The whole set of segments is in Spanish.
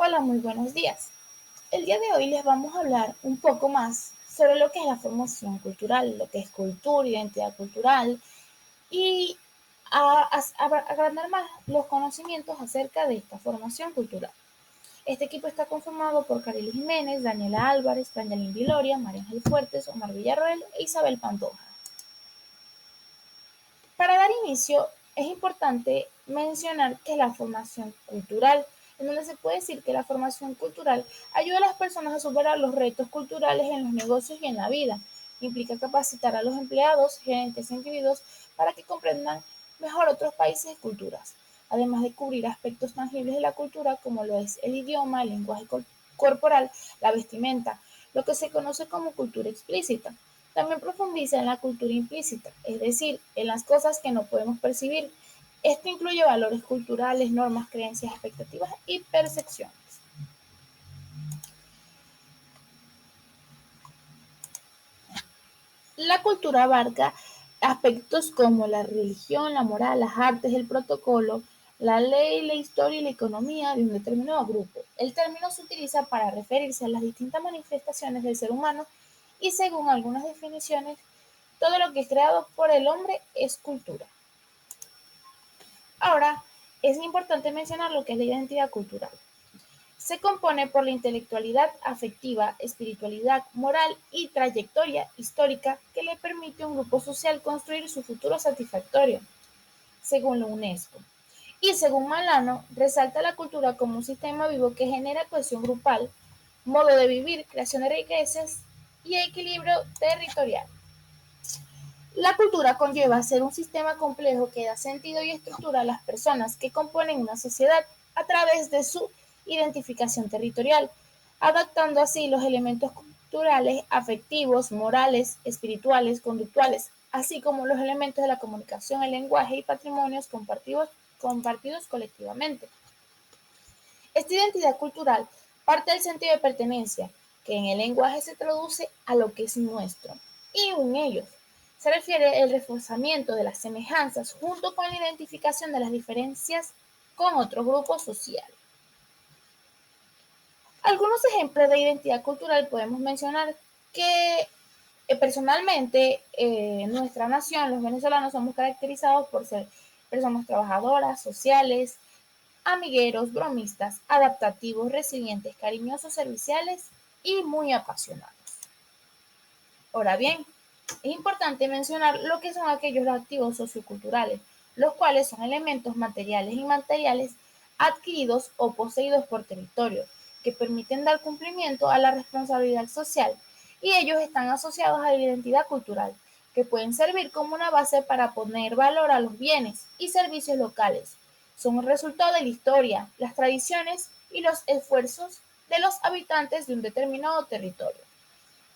Hola, muy buenos días. El día de hoy les vamos a hablar un poco más sobre lo que es la formación cultural, lo que es cultura, identidad cultural y agrandar más los conocimientos acerca de esta formación cultural. Este equipo está conformado por Kareli Jiménez, Daniela Álvarez, Frangelín Viloria, María Ángel Fuertes, Omar Villarroel e Isabel Pantoja. Para dar inicio, es importante mencionar que la formación cultural, en donde se puede decir que la formación cultural ayuda a las personas a superar los retos culturales en los negocios y en la vida. Implica capacitar a los empleados, gerentes e individuos para que comprendan mejor otros países y culturas, además de cubrir aspectos tangibles de la cultura como lo es el idioma, el lenguaje corporal, la vestimenta, lo que se conoce como cultura explícita. También profundiza en la cultura implícita, es decir, en las cosas que no podemos percibir. Esto incluye valores culturales, normas, creencias, expectativas y percepciones. La cultura abarca aspectos como la religión, la moral, las artes, el protocolo, la ley, la historia y la economía de un determinado grupo. El término se utiliza para referirse a las distintas manifestaciones del ser humano y según algunas definiciones, todo lo que es creado por el hombre es cultura. Ahora, es importante mencionar lo que es la identidad cultural. Se compone por la intelectualidad afectiva, espiritualidad, moral y trayectoria histórica que le permite a un grupo social construir su futuro satisfactorio, según la UNESCO. Y según Malano, resalta la cultura como un sistema vivo que genera cohesión grupal, modo de vivir, creación de riquezas y equilibrio territorial. La cultura conlleva ser un sistema complejo que da sentido y estructura a las personas que componen una sociedad a través de su identificación territorial, adaptando así los elementos culturales, afectivos, morales, espirituales, conductuales, así como los elementos de la comunicación, el lenguaje y patrimonios compartidos colectivamente. Esta identidad cultural parte del sentido de pertenencia, que en el lenguaje se traduce a lo que es nuestro, y un ellos. Se refiere al reforzamiento de las semejanzas junto con la identificación de las diferencias con otro grupo social. Algunos ejemplos de identidad cultural podemos mencionar que personalmente en nuestra nación, los venezolanos, somos caracterizados por ser personas trabajadoras, sociales, amigueros, bromistas, adaptativos, resilientes, cariñosos, serviciales y muy apasionados. Ahora bien, es importante mencionar lo que son aquellos activos socioculturales, los cuales son elementos materiales e inmateriales adquiridos o poseídos por territorio, que permiten dar cumplimiento a la responsabilidad social, y ellos están asociados a la identidad cultural, que pueden servir como una base para poner valor a los bienes y servicios locales. Son el resultado de la historia, las tradiciones y los esfuerzos de los habitantes de un determinado territorio.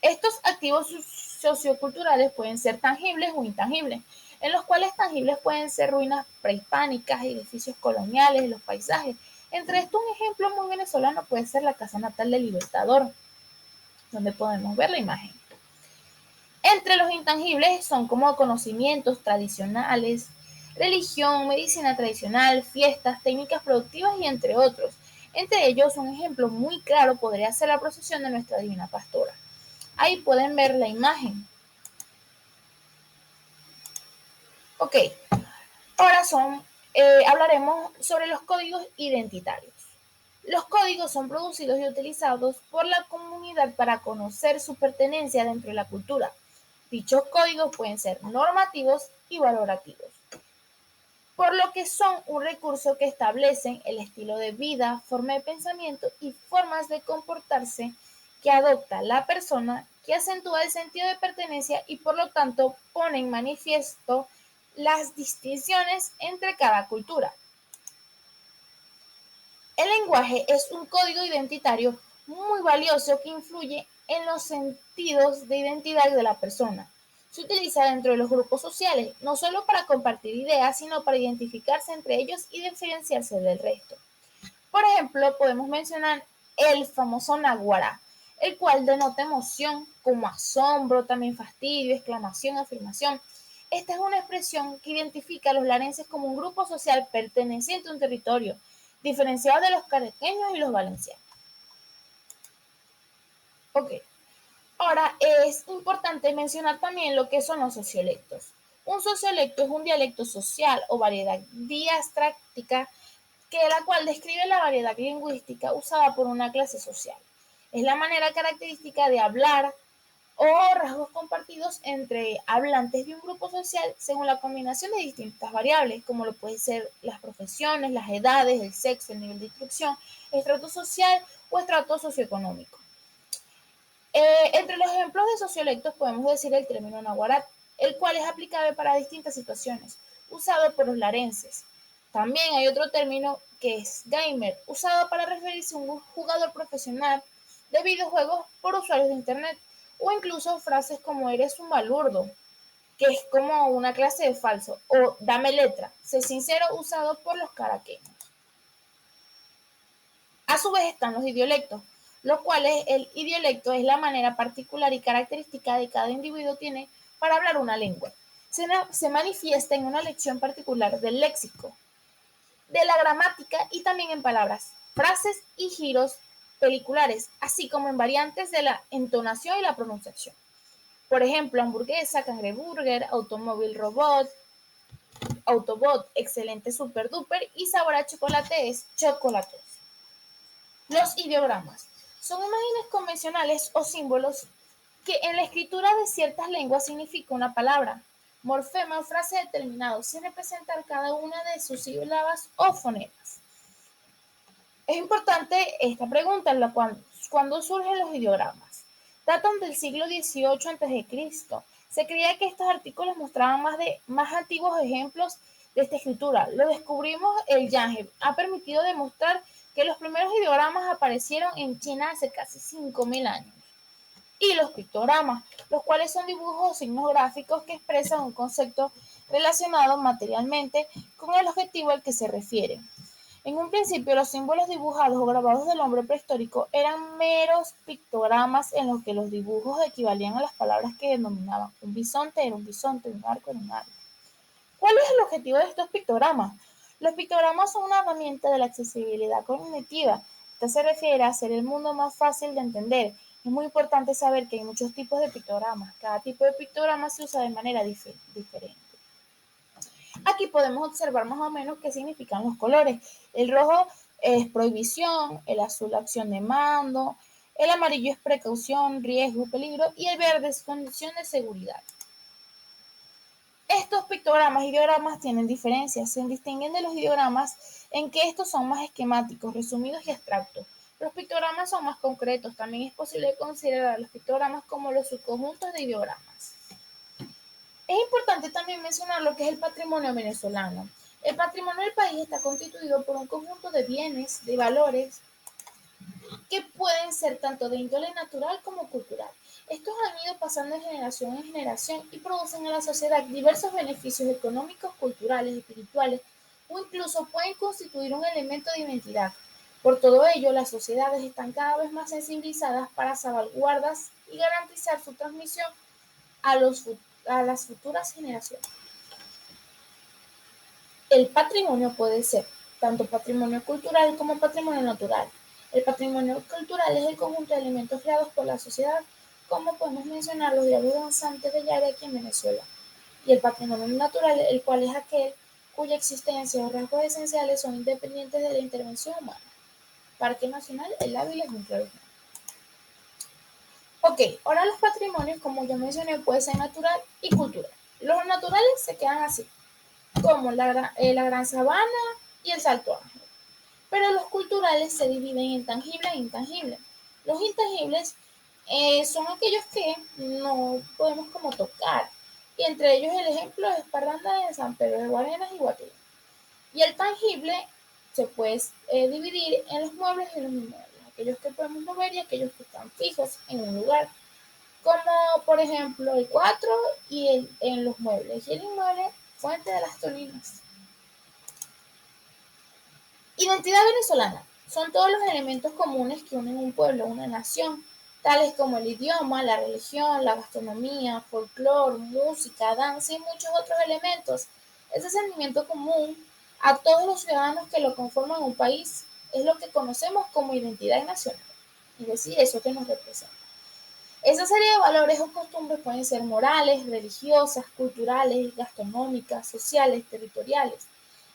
Estos activos socioculturales pueden ser tangibles o intangibles, en los cuales tangibles pueden ser ruinas prehispánicas, edificios coloniales, los paisajes. Entre estos, un ejemplo muy venezolano puede ser la casa natal del Libertador, donde podemos ver la imagen. Entre los intangibles son como conocimientos tradicionales, religión, medicina tradicional, fiestas, técnicas productivas y entre otros. Entre ellos, un ejemplo muy claro podría ser la procesión de Nuestra Divina Pastora. Ahí pueden ver la imagen. Ok, ahora hablaremos sobre los códigos identitarios. Los códigos son producidos y utilizados por la comunidad para conocer su pertenencia dentro de la cultura. Dichos códigos pueden ser normativos y valorativos, por lo que son un recurso que establecen el estilo de vida, forma de pensamiento y formas de comportarse que adopta la persona, que acentúa el sentido de pertenencia y por lo tanto pone en manifiesto las distinciones entre cada cultura. El lenguaje es un código identitario muy valioso que influye en los sentidos de identidad de la persona. Se utiliza dentro de los grupos sociales, no solo para compartir ideas, sino para identificarse entre ellos y diferenciarse del resto. Por ejemplo, podemos mencionar el famoso naguará, el cual denota emoción como asombro, también fastidio, exclamación, afirmación. Esta es una expresión que identifica a los larenses como un grupo social perteneciente a un territorio, diferenciado de los caraqueños y los valencianos. Ok, ahora es importante mencionar también lo que son los sociolectos. Un sociolecto es un dialecto social o variedad diastráctica que la cual describe la variedad lingüística usada por una clase social. Es la manera característica de hablar o rasgos compartidos entre hablantes de un grupo social según la combinación de distintas variables, como lo pueden ser las profesiones, las edades, el sexo, el nivel de instrucción, el estrato social o estrato socioeconómico. Entre los ejemplos de sociolectos podemos decir el término nahuarat, el cual es aplicable para distintas situaciones, usado por los larenses. También hay otro término que es gamer, usado para referirse a un jugador profesional de videojuegos por usuarios de internet, o incluso frases como eres un balurdo, que es como una clase de falso, o dame letra, sé sincero, usado por los caraqueños. A su vez están los idiolectos, los cuales el idiolecto es la manera particular y característica de cada individuo tiene para hablar una lengua. Se manifiesta en una lección particular del léxico, de la gramática y también en palabras, frases y giros peliculares, así como en variantes de la entonación y la pronunciación. Por ejemplo, hamburguesa, cangreburger, automóvil robot, autobot, excelente super duper y sabor a chocolate es chocolatos. Los ideogramas son imágenes convencionales o símbolos que en la escritura de ciertas lenguas significa una palabra, morfema o frase determinado sin representar cada una de sus sílabas o fonemas. Es importante esta pregunta, ¿cuándo surgen los ideogramas? Datan del siglo XVIII a.C. Se creía que estos artículos mostraban más antiguos ejemplos de esta escritura. Lo descubrimos el Yangtze. Ha permitido demostrar que los primeros ideogramas aparecieron en China hace casi 5.000 años. Y los pictogramas, los cuales son dibujos o signos gráficos que expresan un concepto relacionado materialmente con el objetivo al que se refiere. En un principio, los símbolos dibujados o grabados del hombre prehistórico eran meros pictogramas en los que los dibujos equivalían a las palabras que denominaban. Un bisonte era un bisonte, un arco era un arco. ¿Cuál es el objetivo de estos pictogramas? Los pictogramas son una herramienta de la accesibilidad cognitiva. Esto se refiere a hacer el mundo más fácil de entender. Es muy importante saber que hay muchos tipos de pictogramas. Cada tipo de pictograma se usa de manera diferente. Aquí podemos observar más o menos qué significan los colores. El rojo es prohibición, el azul acción de mando, el amarillo es precaución, riesgo, peligro y el verde es condición de seguridad. Estos pictogramas y ideogramas tienen diferencias, se distinguen de los ideogramas en que estos son más esquemáticos, resumidos y abstractos. Los pictogramas son más concretos, también es posible considerar los pictogramas como los subconjuntos de ideogramas. Es importante también mencionar lo que es el patrimonio venezolano. El patrimonio del país está constituido por un conjunto de bienes, de valores, que pueden ser tanto de índole natural como cultural. Estos han ido pasando de generación en generación y producen a la sociedad diversos beneficios económicos, culturales, espirituales o incluso pueden constituir un elemento de identidad. Por todo ello, las sociedades están cada vez más sensibilizadas para salvaguardas y garantizar su transmisión a las futuras generaciones. El patrimonio puede ser tanto patrimonio cultural como patrimonio natural. El patrimonio cultural es el conjunto de elementos creados por la sociedad, como podemos mencionar los diálogos danzantes de Yare aquí en Venezuela. Y el patrimonio natural, el cual es aquel cuya existencia o rasgos esenciales son independientes de la intervención humana. Parque Nacional El Ávila es un claro ejemplo. Ok, ahora los patrimonios, como ya mencioné, pueden ser natural y cultural. Los naturales se quedan así, como la Gran Sabana y el Salto Ángel. Pero los culturales se dividen en tangibles e intangibles. Los intangibles son aquellos que no podemos como tocar. Y entre ellos el ejemplo es Parranda de San Pedro de Guarenas y Guatire. Y el tangible se puede dividir en los muebles y los inmuebles. Aquellos que podemos mover y aquellos que están fijos en un lugar. Como por ejemplo el 4 y en los muebles. Y el inmueble, fuente de las tolinas. Identidad venezolana. Son todos los elementos comunes que unen un pueblo, una nación, tales como el idioma, la religión, la gastronomía, folclore, música, danza y muchos otros elementos. Ese sentimiento común a todos los ciudadanos que lo conforman un país. Es lo que conocemos como identidad nacional, es decir, eso que nos representa. Esa serie de valores o costumbres pueden ser morales, religiosas, culturales, gastronómicas, sociales, territoriales.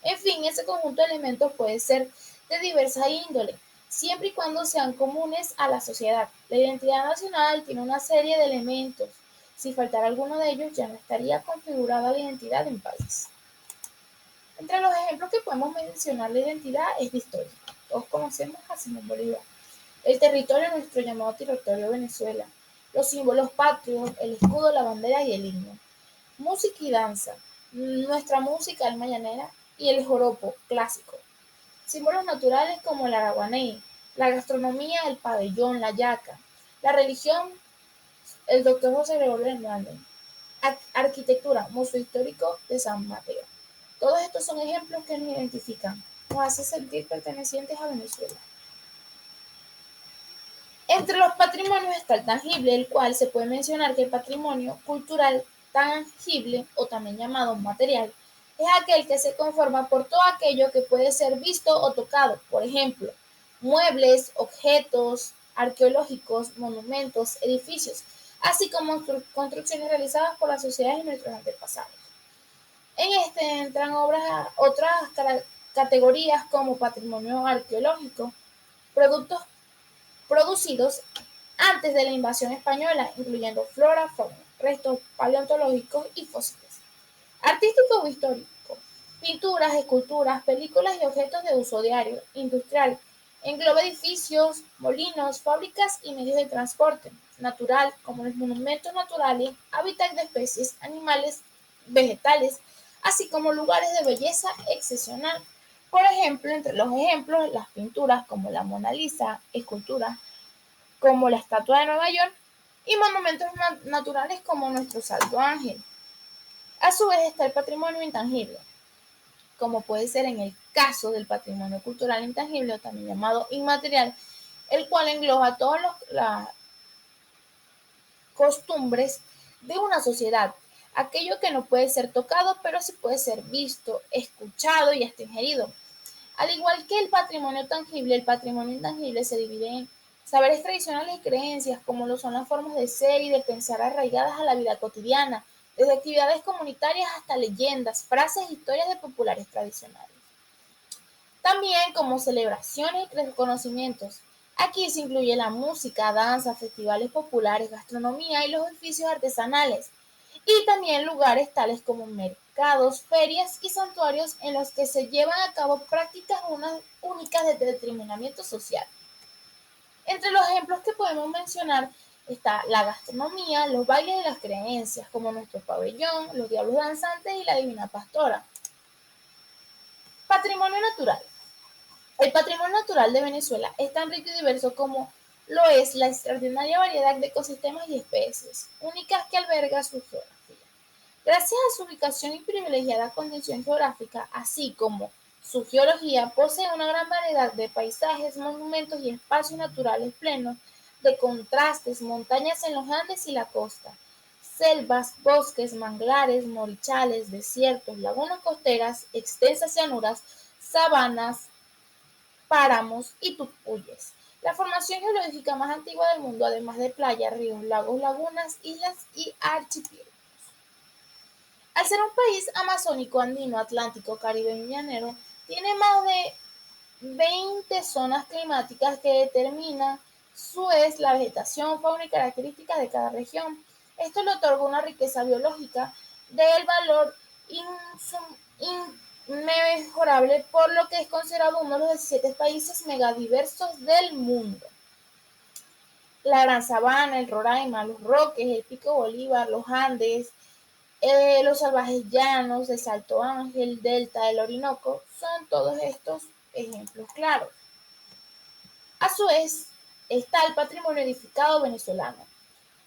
En fin, ese conjunto de elementos puede ser de diversa índole, siempre y cuando sean comunes a la sociedad. La identidad nacional tiene una serie de elementos. Si faltara alguno de ellos, ya no estaría configurada la identidad de un país. Entre los ejemplos que podemos mencionar la identidad es de historia. Todos conocemos a Simón Bolívar. El territorio, nuestro llamado territorio Venezuela. Los símbolos patrios, el escudo, la bandera y el himno. Música y danza. Nuestra música alma llanera y el joropo clásico. Símbolos naturales como el araguaney. La gastronomía, el pabellón, la yaca. La religión, el doctor José Gregorio Hernández. Arquitectura, Museo Histórico de San Mateo. Todos estos son ejemplos que nos identifican, nos hace sentir pertenecientes a Venezuela. Entre los patrimonios está el tangible, el cual se puede mencionar que el patrimonio cultural tangible, o también llamado material, es aquel que se conforma por todo aquello que puede ser visto o tocado, por ejemplo, muebles, objetos arqueológicos, monumentos, edificios, así como construcciones realizadas por las sociedades de nuestros antepasados. En este entran otras categorías como patrimonio arqueológico, productos producidos antes de la invasión española, incluyendo flora, fauna, restos paleontológicos y fósiles. Artístico o histórico, pinturas, esculturas, películas y objetos de uso diario, industrial, engloba edificios, molinos, fábricas y medios de transporte. Natural, como los monumentos naturales, hábitats de especies, animales, vegetales, así como lugares de belleza excepcional. Por ejemplo, entre los ejemplos, las pinturas como la Mona Lisa, esculturas como la Estatua de Nueva York y monumentos naturales como nuestro Salto Ángel. A su vez está el patrimonio intangible, como puede ser en el caso del patrimonio cultural intangible o también llamado inmaterial, el cual engloba todas las costumbres de una sociedad, aquello que no puede ser tocado, pero sí puede ser visto, escuchado y hasta ingerido. Al igual que el patrimonio intangible se divide en saberes tradicionales y creencias, como lo son las formas de ser y de pensar arraigadas a la vida cotidiana, desde actividades comunitarias hasta leyendas, frases e historias de populares tradicionales. También como celebraciones y reconocimientos. Aquí se incluye la música, danza, festivales populares, gastronomía y los oficios artesanales. Y también lugares tales como mercados, ferias y santuarios en los que se llevan a cabo prácticas únicas de determinamiento social. Entre los ejemplos que podemos mencionar está la gastronomía, los bailes de las creencias, como nuestro pabellón, los diablos danzantes y la divina pastora. Patrimonio natural. El patrimonio natural de Venezuela es tan rico y diverso como lo es la extraordinaria variedad de ecosistemas y especies únicas que alberga su geografía. Gracias a su ubicación y privilegiada condición geográfica, así como su geología, posee una gran variedad de paisajes, monumentos y espacios naturales plenos de contrastes, montañas en los Andes y la costa, selvas, bosques, manglares, morichales, desiertos, lagunas costeras, extensas llanuras, sabanas, páramos y tupuyes. La formación geológica más antigua del mundo, además de playas, ríos, lagos, lagunas, islas y archipiélagos. Al ser un país amazónico, andino, atlántico, caribeño y llanero, tiene más de 20 zonas climáticas que determinan su vez la vegetación, fauna y características de cada región. Esto le otorga una riqueza biológica del valor inmejorable, por lo que es considerado uno de los 17 países megadiversos del mundo. La Gran Sabana, el Roraima, los Roques, el Pico Bolívar, los Andes, los salvajes llanos, el Salto Ángel, Delta del Orinoco, son todos estos ejemplos claros. A su vez, está el patrimonio edificado venezolano,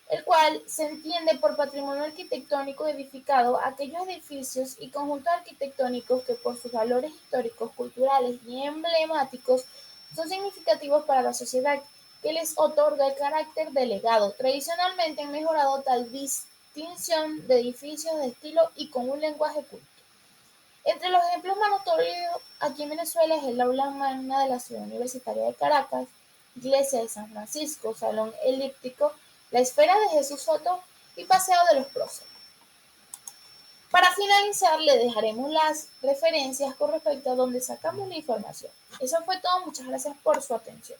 el cual se entiende por patrimonio arquitectónico edificado aquellos edificios y conjuntos arquitectónicos que por sus valores históricos, culturales y emblemáticos son significativos para la sociedad, que les otorga el carácter de legado. Tradicionalmente han mejorado tal distinción de edificios de estilo y con un lenguaje culto. Entre los ejemplos más notorios aquí en Venezuela es el aula magna de la Ciudad Universitaria de Caracas, Iglesia de San Francisco, Salón Elíptico, la Esfera de Jesús Soto y Paseo de los Próceres. Para finalizar, le dejaremos las referencias con respecto a donde sacamos la información. Eso fue todo, muchas gracias por su atención.